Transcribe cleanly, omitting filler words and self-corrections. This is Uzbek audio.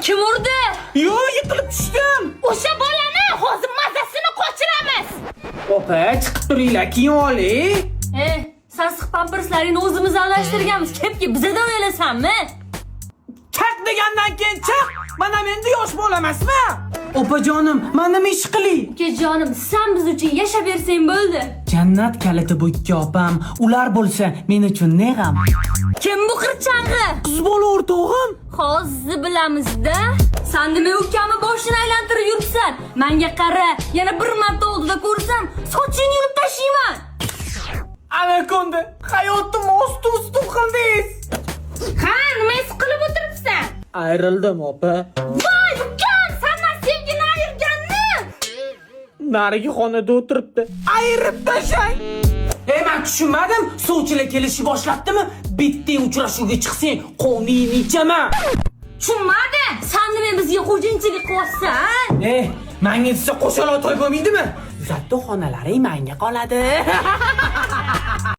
Kim urdi? Yo, yiqilib tushdim. O'sha bolani hozir mazasini qochiramiz. Opa, chiqib turinglar, keyin oling. Sassiq pamperslaringni o'zimiz almashtirganmiz. Kepki bizadan o'ylasanmi? Chaq degandan keyin chaq. Mana menda yosh bo'lamasmi? Opajonim, mana nima ish qiling? Ukajonim, sen biz uchun yashab bersang bo'ldi. Jannat kaliti bu ikki opam. Ular bo'lsa, men uchun ne g'am? Kim bu qirchang'i? Qiz bola o'rtog'im. Hozir bilamiz-da. Sen nima ukamni boshini aylantirib yuribsan? Menga qara, yana bir marta oldida ko'rsam, sochingni yulib tashlayman. Anakonda, hayotim osti-usti qildingiz. Ha, nima is qilib o'tiribsan? Ayrildim, opa. Voy, ukam, sendan sevgini ayirganni. Narigi xonada o'tiribdi. Ayirib tashlang. Men tushunmadim. Sovchilar kelishni boshlabdimi? Bitta uchrashuvga chiqsang, qoningni ichaman. Tushunmadim. Sen nima bizga xo'jinchilik qilyapsan? Menga desa qo'shaloq to'y bo'lmaydimi? Zatto xonalaring menga qoladi.